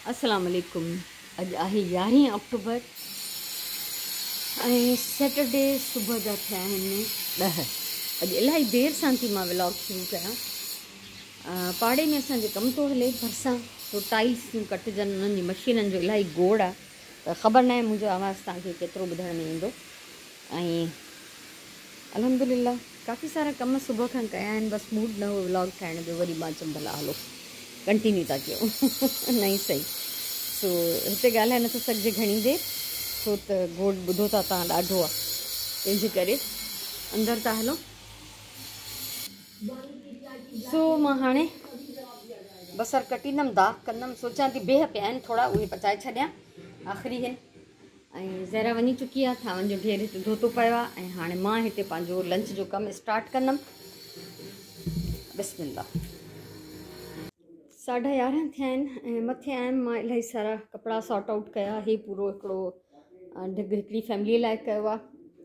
अस्सलाम वालेकुम। अॼु आहे 11 अक्टूबर ऐं सैटरडे सुबुह जा थिया आहिनि 10। अॼु इलाही देरि सां थी मां व्लॉग शुरू कयां। पाड़े में असांजे कमु थो हले भरिसां, तो टाइल्स थियूं कटिजनि, उन्हनि जी मशीननि जो इलाही गोड़ आहे, त ख़बर न आहे मुंहिंजो आवाज़ु तव्हांखे केतिरो ॿुधण में ईंदो। ऐं अल्हम्दुलिल्लाह काफ़ी सारा कम सुबुह खां कया आहिनि, बसि मूड न हो व्लॉग ठाहिण जो। वरी मां चयमि भला हलो कंटिन्यू था कयूं नहीं सही। सो हिते ॻाल्हाए नथो सघिजे घणी देरि, छो त गोड़ ॿुधो था तव्हां ॾाढो आहे, तंहिंजे करे अंदरि था हलो। सो मां हाणे बसर कटींदमि, दाग कंदमि, सोचां थी बेह पिया आहिनि थोरा, उहे पचाए छॾियां आख़िरी आहिनि। ऐं ज़हरा वञी चुकी आहे, थांवनि जो ढेर हिते धोतो पियो आहे, ऐं हाणे मां हिते पंहिंजो लंच जो कमु स्टार्ट कंदमि। बिस्मिल्लाह। 11:30 थिया आहिनि ऐं मथे आयमि मां, इलाही सारा कपिड़ा सॉर्ट आउट कया। हे पूरो हिकिड़ो ढिग हिकिड़ी फैमिली लाइ कयो आहे,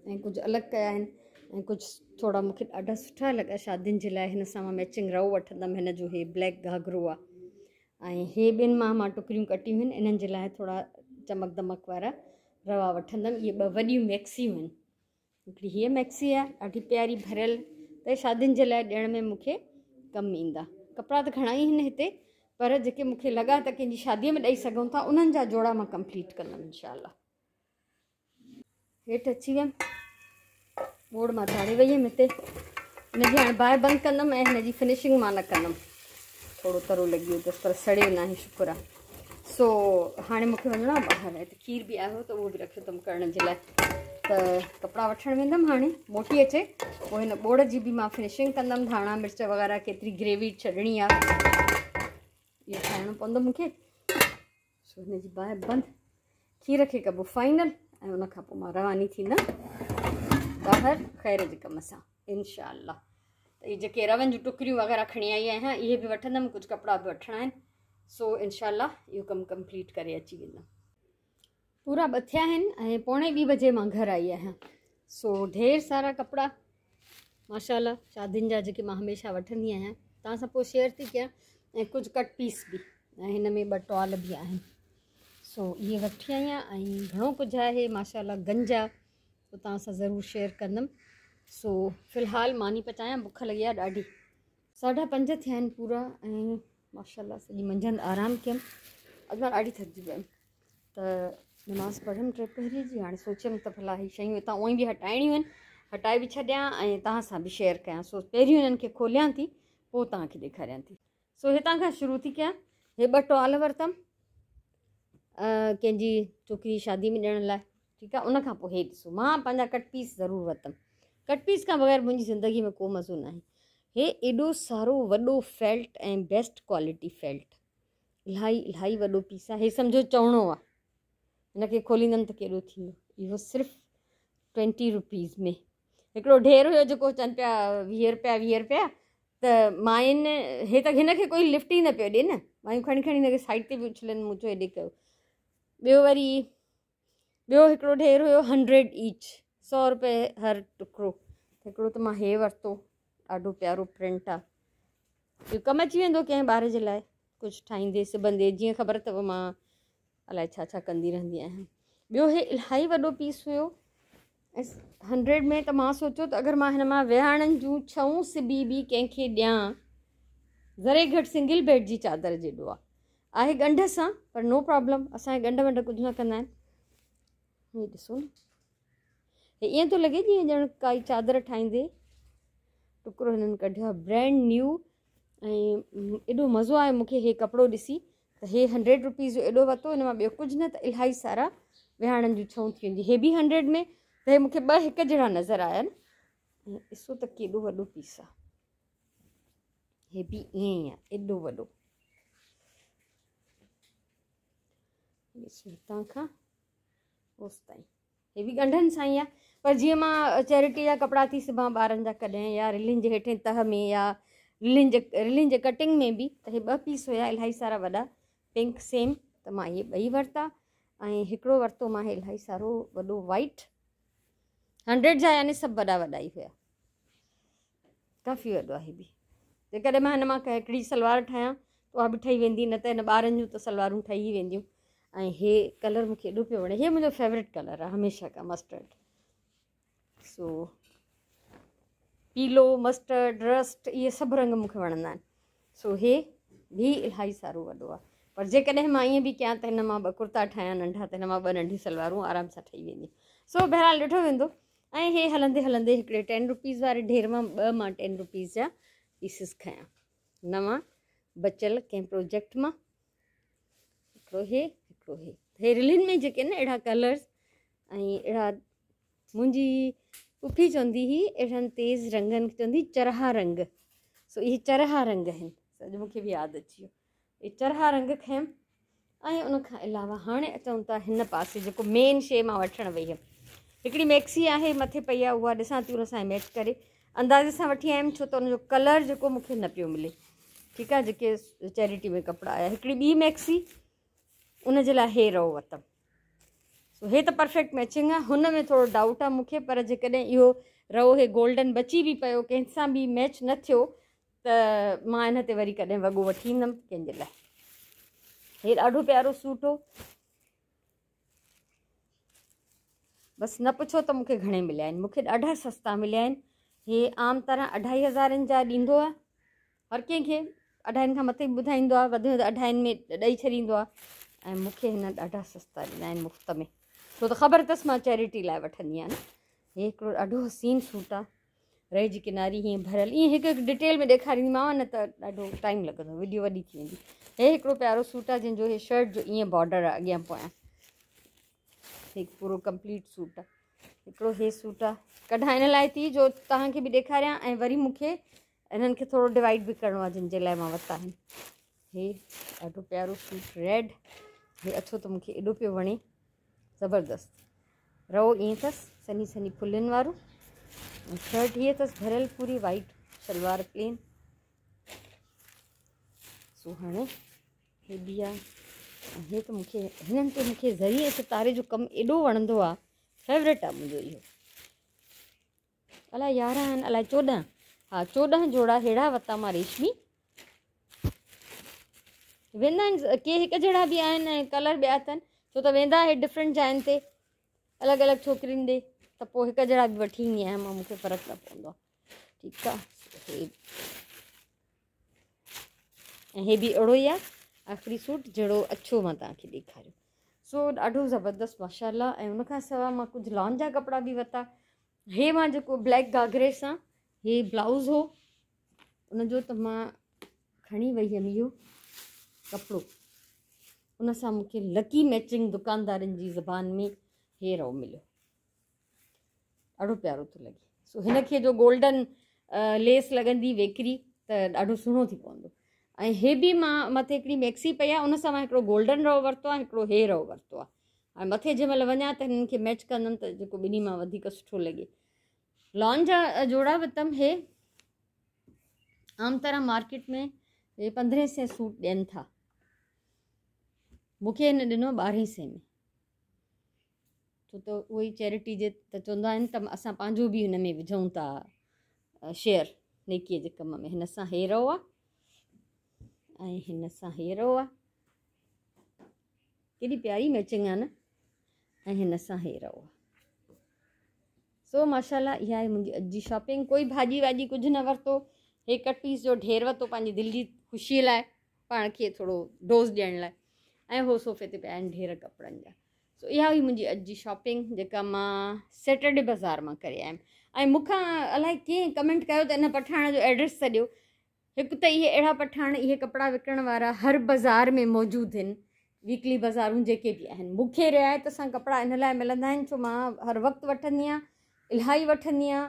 ऐं कुझु अलॻि कया आहिनि, ऐं कुझु थोरा मूंखे ॾाढा सुठा लॻा शादियुनि जे लाइ। हिन सां मां मैचिंग रओ वठंदमि, हिन जो हे ब्लैक घाघरो आहे, ऐं हे ॿिनि मां टुकरियूं कटियूं आहिनि, इन्हनि जे लाइ थोरा चमक दमक वारा रवा वठंदमि। इहे 2 वॾियूं मैक्सियूं आहिनि, हिकिड़ी हीअ मैक्सी आहे ॾाढी प्यारी भरियल, त शादियुनि जे लाइ ॾियण में मूंखे कमु ईंदा। कपिड़ा त घणा ई आहिनि हिते, पर जेके मूंखे लॻा त कंहिंजी शादीअ में ॾेई सघूं था, उन्हनि जा जोड़ा मां कंप्लीट कंदमि इंशाअल्लाह। हेठि अची वियमि, बोर्ड मां चाढ़े वई हुयमि हिते। हिनजी हाणे बाहि बंदि कंदमि ऐं हिनजी फिनिशिंग मां न कंदमि, थोरो तरो लॻी वियो अथसि पर सड़ियो न आहे, शुक्र आहे। सो हाणे मूंखे वञिणो आहे ॿाहिरि, हिते खीर बि आयो त उहो बि रखियो अथमि करण जे लाइ, त कपिड़ा वठणु वेंदमि हाणे। मोटी अचे पोइ हिन बोर्ड जी बि मां फिनिशिंग कंदमि, धाणा मिर्च वग़ैरह केतिरी ग्रेवी छॾणी आहे इहो ठाहिणो पवंदो मूंखे। सो हिनजी बाहि बंदि, खीर खे कबो फाइनल, ऐं उनखां पोइ मां रवानी थींदमि ॿाहिरि ख़ैर जे कम सां इंशाअल्लाह। त इहे जेके रवनि जूं टुकरियूं वग़ैरह खणी आई आहियां, इहे बि वठंदमि, कुझु कपिड़ा बि वठिणा आहिनि। सो इंशाअल्लाह इहो कमु कंप्लीट करे अची वेंदमि। पूरा 2 थिया आहिनि ऐं 2:45 बजे मां घरु आई आहियां। सो ढेर सारा कपिड़ा माशाअल्लाह शादियुनि जा जेके मां हमेशह वठंदी आहियां, तव्हां सां पोइ शेयर थी कयां, ऐं कुझु कट पीस बि, ऐं हिन में 2 टॉल बि आहिनि। सो इहे वठी आई आहियां, ऐं घणो कुझु आहे माशाअल्लाह गंज आहे, तो तव्हां सां ज़रूरु शेयर कंदमि। सो फ़िलहालु मानी पचायां, बुख लॻी आहे ॾाढी। 5:30 थिया आहिनि पूरा, ऐं माशाअल्लाह सॼी मंझंदि आरामु कयमि। अॼु मां ॾाढी थकिजी वियमि, त नमाज़ पढ़ियमि 3 पहरी जी। हाणे सोचियमि त भला हीअ शयूं हितां उअं बि हटाइणियूं आहिनि, हटाए बि छॾियां ऐं तव्हां सां बि शेयर कयां। सो पहिरियों हिननि खे खोलियां थी, पोइ तव्हांखे ॾेखारियां थी। सो हितां खां शुरू थी कयां। हे 2 टॉल वरितमि कंहिंजी छोकिरी शादी में ॾियण लाइ, ठीकु आहे। उनखां पोइ हे ॾिसो, मां पंहिंजा कट पीस ज़रूरु वरितमि। कट पीस खां बग़ैर मुंहिंजी ज़िंदगी में को मज़ो न आहे। हे एॾो सारो वॾो फेल्ट ऐं बेस्ट क्वालिटी फेल्ट, इलाही वॾो पीस आहे। हे सम्झो चवणो आहे, हिनखे खोलींदमि त केॾो थींदो। इहो सिर्फ़ु 20 रुपीज़ में। हिकिड़ो ढेर हुयो जेको चवनि पिया 20 रुपया, त मायुनि हे त हिनखे कोई लिफ्ट ई न पियो ॾिए न, मायूं खणी हिनखे साइड ते बि उछलनि, मूं चयो हेॾे कयो। ॿियो हिकिड़ो ढेर हुयो 100 ईच, 100 रुपए हर टुकड़ो। हिकिड़ो त मां हे वरितो, ॾाढो प्यारो प्रिंट आहे, इहो कमु अची वेंदो कंहिं ॿार जे लाइ, कुझु ठाहींदे सिबंदे, जीअं ख़बर अथव मां अलाए छा छा कंदी रहंदी आहियां। ॿियो हे इलाही वॾो पीस हुयो 100 में, त मां सोचियो त अगरि मां हिन मां विहाणनि जूं 6 सिबी बि कंहिंखे ॾियां, ज़रे घटि सिंगल बेड जी चादर जेॾो आहे ॻंढ सां, पर नो प्रॉब्लम, असांजे ॻंढ वंढ कुझु न कंदा आहिनि। हे ॾिसो न, हे ईअं थो लॻे जीअं ॼण काई चादर ठाहींदे टुकड़ो हिननि कढियो आहे, ब्रैंड न्यू। ऐं एॾो मज़ो आयो मूंखे हे कपिड़ो ॾिसी, त हे 100 रुपीज़ जो एॾो वरितो, हिन मां ॿियो कुझु न त इलाही सारा विहाणनि जूं 6 थी वेंदी। हे बि 100 में, त हे मूंखे 2 हिक जहिड़ा नज़र आया आहिनि। ऐं ॾिसो त केॾो वॾो पीस आहे, हे बि ईअं ई आहे एॾो वॾो। ॾिसो हितां खां होसि ताईं, हे बि ॻंढनि सां ई आहे, पर जीअं मां चैरिटी जा कपिड़ा थी सिबां ॿारनि जा कॾहिं, या रिलिन जे हेठें तह में, या रिलिन जे कटिंग में बि, त हे 2 पीस हुया इलाही सारा वॾा, पिंक सेम, त मां इहे 2 वरिता। ऐं हिकिड़ो वरितो मां हे इलाही सारो वॾो वाइट, 100 जा, यानी सभु वॾा वॾा ई हुया, काफ़ी वॾो आहे बि। जेकॾहिं मां हिन मां हिकिड़ी सलवार ठाहियां उहा बि ठही वेंदी, न त हिन ॿारनि जूं त सलवारूं ठही वेंदियूं। ऐं हे कलर मूंखे एॾो पियो वणे, हे मुंहिंजो फेवरेट कलर आहे हमेशह खां, मस्टर्ड। सो पीलो, मस्टर्ड, रस्ट, इहे सभु रंग मूंखे वणंदा आहिनि। सो हे बि इलाही सारो वॾो आहे। पर जेकॾहिं मां ईअं बि कयां त हिन मां 2 कुर्ता ठाहियां नंढा, त हिन मां 2 नंढियूं सलवारूं आराम सां ठही वेंदियूं। सो बहरहाल ॾिठो वेंदो। ऐं हे हलंदे हलंदे हिकिड़े 10 रुपीज़ वारे ढेर मां 2 मां 10 रुपीज़ जा पीसिस खयां, नवां बचियल कंहिं प्रोजेक्ट मां। हिकिड़ो हे रिलिन में जेके न अहिड़ा कलर्स ऐं अहिड़ा, मुंहिंजी पुफी चवंदी हुई अहिड़नि तेज़ रंगनि खे चवंदी चरहा रंग। सो इहे चरहा रंग आहिनि, अॼु मूंखे बि यादि अची वियो। इहे चरहा रंग खयमि। ऐं उनखां अलावा हाणे अचूं था हिन पासे, जेको मेन शइ मां वठणु वई हुयमि। हिकिड़ी मैक्सी आहे मथे पई आहे, उहा ॾिसां थी उन सां मैच करे अंदाज़े सां वठी आयमि, छो त उनजो कलर जेको मूंखे न पियो मिले। ठीकु आहे, जेके चैरिटी में कपिड़ा आया। हिकिड़ी ॿी मैक्सी, उन जे लाइ हे रओ वरितमि। सो हे त परफेक्ट मैचिंग आहे, हुन में थोरो डाउट आहे मूंखे। पर जेकॾहिं इहो रओ हे गोल्डन बची बि पियो, कंहिंसां बि मैच न थियो, त मां हिन ते वरी कॾहिं वॻो वठी ईंदमि कंहिंजे लाइ। हे ॾाढो प्यारो सूट हो। बसि न पुछो त मूंखे घणे मिलिया आहिनि, मूंखे ॾाढा सस्ता मिलिया आहिनि। हे आम तरह 2500 जा ॾींदो आहे हर कंहिंखे, 2.5 खां मथे ॿुधाईंदो आहे, वधि में वधि 2.5 में ॾेई छॾींदो आहे। ऐं मूंखे हिन ॾाढा सस्ता ॾिना आहिनि मुफ़्त में, छो त ख़बर अथसि मां चैरिटी लाइ वठंदी आहियां न। हे हिकिड़ो ॾाढो हसीन सूट आहे, रए जी किनारी हीअं भरियल, ईअं हिकु हिकु डिटेल में ॾेखारींदीमांव, न त ॾाढो टाइम लॻंदो, वीडियो वॾी थी वेंदी। हे हिकिड़ो प्यारो सूट आहे जंहिंजो हे शर्ट जो ईअं बॉर्डर आहे अॻियां पोयां, हिकु पूरो कंप्लीट सूट आहे। हिकिड़ो हे सूट आहे, कढां हिन लाइ थी जो तव्हांखे बि ॾेखारियां, ऐं वरी मूंखे इन्हनि खे थोरो डिवाइड बि करिणो आहे जिन जे लाइ मां वरिता आहिनि। हे ॾाढो प्यारो सूट रेड, हे अछो त मूंखे एॾो पियो वणे, ज़बरदस्त। रओ ईअं अथसि सनी सनी फुल्लियुनि वारो, ऐं शर्ट हीअ अथसि भरियल पूरी वाइट, सलवार प्लेन। सो हाणे हे बि आहे। ऐं हे त मूंखे हिननि ते मूंखे ज़रिए सितारे जो कमु एॾो वणंदो आहे, फेवरेट आहे मुंहिंजो इहो। अलाए 11 आहिनि, अलाए 14, हा 14 जोड़ा अहिड़ा वरिता मां रेशमी। वेंदा आहिनि के हिकु जहिड़ा बि आहिनि ऐं कलर ॿिया अथनि, छो त वेंदा हे डिफरेंट जाइनि ते अलॻि अलॻि छोकिरियुनि ॾे, त पोइ हिकु जहिड़ा बि वठी ईंदी आहियां मां, मूंखे फ़र्क़ु न पवंदो आहे। ठीकु आहे। ऐं हे बि अहिड़ो ई आहे आख़िरी सूट जहिड़ो अछो मां तव्हांखे ॾेखारियो। सो ॾाढो ज़बरदस्त माशाल्लाह। ऐं उनखां सवाइ मां कुझु लॉन जा कपिड़ा बि वरिता। हे मां जेको ब्लैक घाघरे सां हे ब्लाउज़ हो उनजो, त मां खणी वई हुयमि इहो कपिड़ो, उन सां मूंखे लकी मैचिंग दुकानदारनि जी ज़बान में हे रओ मिलियो, ॾाढो प्यारो थो लॻे। सो हिनखे जो गोल्डन लेस लॻंदी वेकरी त ॾाढो सुहिणो थी पवंदो। ऐं हे बि मां मथे हिकिड़ी मैक्सी पई आहे, उन सां मां हिकिड़ो गोल्डन रओ वरितो आहे, हिकिड़ो हे रओ वरितो आहे। ऐं मथे जंहिं महिल वञा त हिननि खे मैच कंदमि त जेको ॿिन्ही मां वधीक सुठो लॻे। लॉन जा जोड़ा वरितमि। हे आम तरह मार्केट में हे 1500 सूट ॾियनि था, मूंखे हिन ॾिनो 1200 में, छो त उहो ई चैरिटी जे त चवंदा आहिनि त असां पंहिंजो बि हिन में विझूं था शेयर नेकीअ जे कम में। हिन सां हे रओ आहे ऐं हिन सां हे रओ आहे, केॾी प्यारी मैचिंग आहे न। ऐं हिन सां हे रओ आहे। सो माशाल्लाह इहा आहे मुंहिंजी अॼु जी शॉपिंग। कोई भाॼी वाॼी कुझु न वरितो, हे कट पीस जो ढेर वरितो पंहिंजी दिलि जी ख़ुशीअ लाइ, पाण खे थोरो डोज़ ॾियण लाइ। ऐं हो सोफ़े ते पिया आहिनि ढेर कपिड़नि जा। सो इहा हुई मुंहिंजी अॼु जी शॉपिंग जेका मां सैटरडे बाज़ार मां करे आयमि। ऐं मूंखां अलाए कीअं कमेंट कयो त इन पठाण जो एड्रेस त ॾियो। हिकु त इहे अहिड़ा पठाण, इहे कपिड़ा विकिणण वारा हर बाज़ार में मौजूदु आहिनि, वीकली बाज़ारूं जेके बि आहिनि। मूंखे रिआयत सां कपिड़ा इन लाइ मिलंदा आहिनि छो मां हर वक़्तु वठंदी आहियां, इलाही वठंदी आहियां।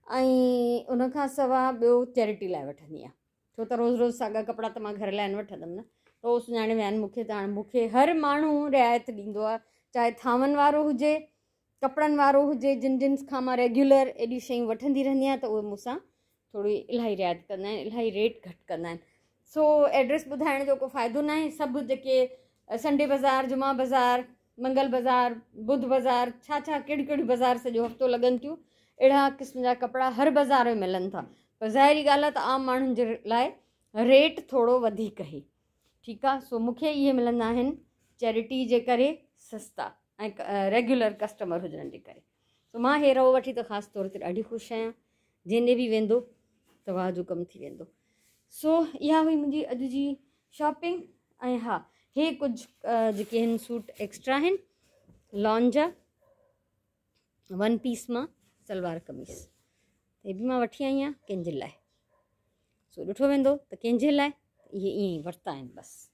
ऐं उनखां सवाइ ॿियो चैरिटी लाइ वठंदी आहियां, छो त रोज़ु रोज़ु साॻा कपिड़ा त मां घर लाइ न वठंदमि न। त उहो सुञाणे विया आहिनि मूंखे। त हाणे मूंखे हर माण्हू रिआयत ॾींदो आहे, चाहे थांवनि वारो हुजे, कपिड़नि वारो हुजे, जिन जिन खां मां रेगुलर एॾी शयूं वठंदी रहंदी आहियां, त उहे मूंसां थोरी इलाही रिआयत कंदा आहिनि, इलाही रेट घटि कंदा आहिनि। सो एड्रेस ॿुधाइण जो को फ़ाइदो न आहे। सभु जेके संडे बाज़ार, जुमा बाज़ार, मंगल बाज़ार, बुध बाज़ार, छा छा कहिड़ियूं कहिड़ियूं बाज़ार सॼो हफ़्तो लॻनि थियूं, अहिड़ा क़िस्म जा कपिड़ा हर बाज़ार में मिलनि था। पर ज़ाहिरी ॻाल्हि आहे त आम माण्हुनि जे लाइ रेट थोरो वधीक आहे। ठीकु आहे। सो मूंखे इहे मिलंदा आहिनि चैरिटी जे करे सस्ता ऐं रेगुलर कस्टमर हुजण जे करे। सो मां हे रओ वठी त ख़ासि तौर ते ॾाढी ख़ुशि आहियां, जंहिंॾे बि वेंदो त वाह जो कमु थी वेंदो। सो इहा हुई मुंहिंजी अॼु जी शॉपिंग। ऐं हा, हे कुझु जेके आहिनि सूट एक्स्ट्रा आहिनि लॉन जा, 1 पीस मां सलवार कमीज़, हे बि मां वठी आई आहियां कंहिंजे लाइ। सो ॾिठो वेंदो त कंहिंजे लाइ इहे ईअं ई वरिता आहिनि बसि।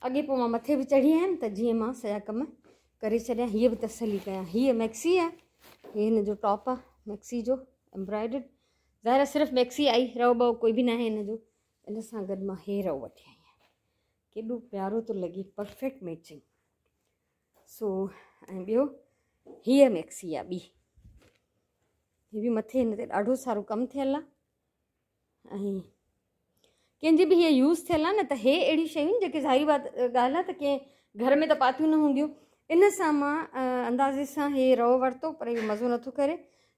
अॻे पोइ मां मथे बि चढ़ी आयमि त जीअं मां सॼा कम करे छॾियां। हीअ बि तसली कयां, हीअ मैक्सी आहे, हीअ हिन जो टॉप आहे मैक्सी जो एम्ब्रॉयडर्ड। ज़ाहिर सिर्फ़ु मैक्सी आई, रओ बओ कोई बि न आहे हिन जो। इन सां गॾु मां हे रओ वठी आई आहियां, केॾो प्यारो थो लॻे, परफेक्ट मैचिंग। सो ऐं ॿियो हीअ मैक्सी आहे ॿी, हीअ बि मथे हिन ते ॾाढो सारो कमु थियल आहे ऐं कंहिंजी बि हीअ यूज़ थियल आहे न, त हे अहिड़ी शयूं जेके ज़ाहिरी बात ॻाल्हि आहे त कंहिं घर में त पातियूं न हूंदियूं। इन सां मां अंदाज़े सां हे रओ वरितो, पर इहो मज़ो नथो करे।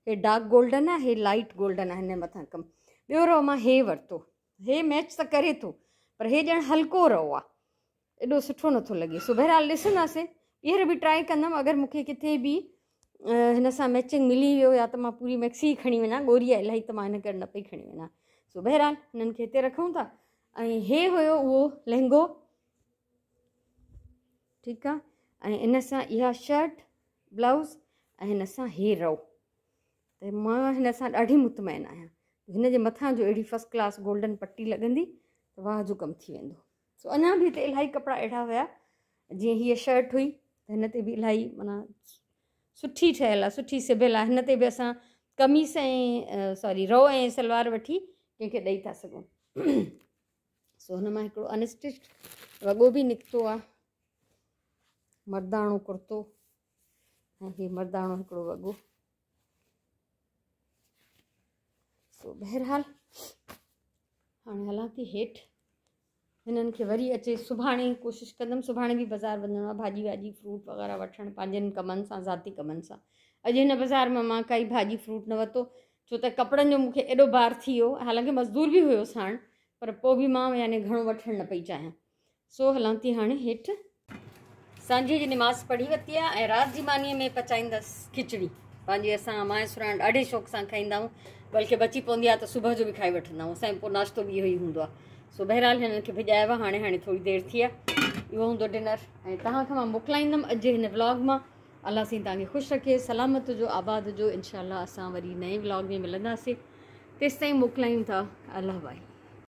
हे डार्क गोल्डन आहे, हे लाइट गोल्डन आहे, हिन मथां कमु। ॿियो रओ मां हे वरितो, हे मैच त करे थो, पर हे ॼण हल्को रओ आहे, एॾो सुठो नथो लॻे। सो बहरहाल ॾिसंदासीं, ॿीहर बि ट्राई कंदमि। अगरि मूंखे किथे बि हिन सां मैचिंग मिली वियो या त मां पूरी मैक्सी खणी वञा, ॻोरी आहे इलाही त मां हिन करे न पई खणी वञा। सो बहरहाल हिननि खे हिते रखूं था। ऐं हे हुयो उहो लहंगो, ठीकु आहे। ऐं इन सां इहा शर्ट ब्लाउज़ ऐं हिन सां हे रओ, त मां हिन सां ॾाढी मुतमैन आहियां। हिन जे मथां जो अहिड़ी फस्ट क्लास गोल्डन पटी लॻंदी त वाह जो कमु थी वेंदो। सो अञा बि हिते इलाही कपिड़ा अहिड़ा हुया, जीअं हीअ शर्ट हुई त हिन ते बि इलाही माना सुठी ठहियलु आहे, सुठी सिबियलु आहे। हिन ते बि असां कमीस ऐं सॉरी रओ ऐं सलवार वठी कंहिंखे ॾेई था सघूं। सो हुन मां हिकिड़ो अनस्टिच्ड वॻो बि निकितो आहे, मर्दाणो कुर्तो ऐं हीअ मर्दाणो हिकिड़ो वॻो। सो बहरहाल हाणे हलां थी हेठि, हिननि खे वरी अचे सुभाणे कोशिशि कंदमि। सुभाणे बि बाज़ारि वञिणो आहे, भाॼी वाॼी फ्रूट वग़ैरह वठणु पंहिंजनि कमनि सां, ज़ाती कमनि सां। अॼु हिन बाज़ारि मां काई भाॼी फ्रूट न वरितो, छो त कपिड़नि जो मूंखे एॾो भार थी वियो। हालांकि मज़दूर बि हुयो साण, पर पोइ बि मां यानी घणो वठणु न पई चाहियां। सो हलां थी हाणे हेठि। सांझे जी निमाज़ पढ़ी वरिती आहे ऐं राति जी मानीअ में पचाईंदसि खिचड़ी। पंहिंजी असां माए सुराण ॾाढे शौक़ सां खाईंदा आहियूं, बल्कि बची पवंदी आहे त सुबुह जो बि खाई वठंदा आहियूं। असांजो पोइ नाश्तो बि इहो ई हूंदो आहे। सो बहरहाल हिननि खे भिॼायो आहे, हाणे थोरी देरि थी आहे, इहो हूंदो डिनर। ऐं तव्हांखे मां मोकिलाईंदमि अॼु हिन व्लॉग मां। अलाह साईं तव्हांखे ख़ुशि रखे, सलामत जो, आबाद जो। इनशाअल्लाह असां वरी नए व्लॉग में मिलंदासीं। तेसिताईं मोकिलायूं था, अलाह भाई।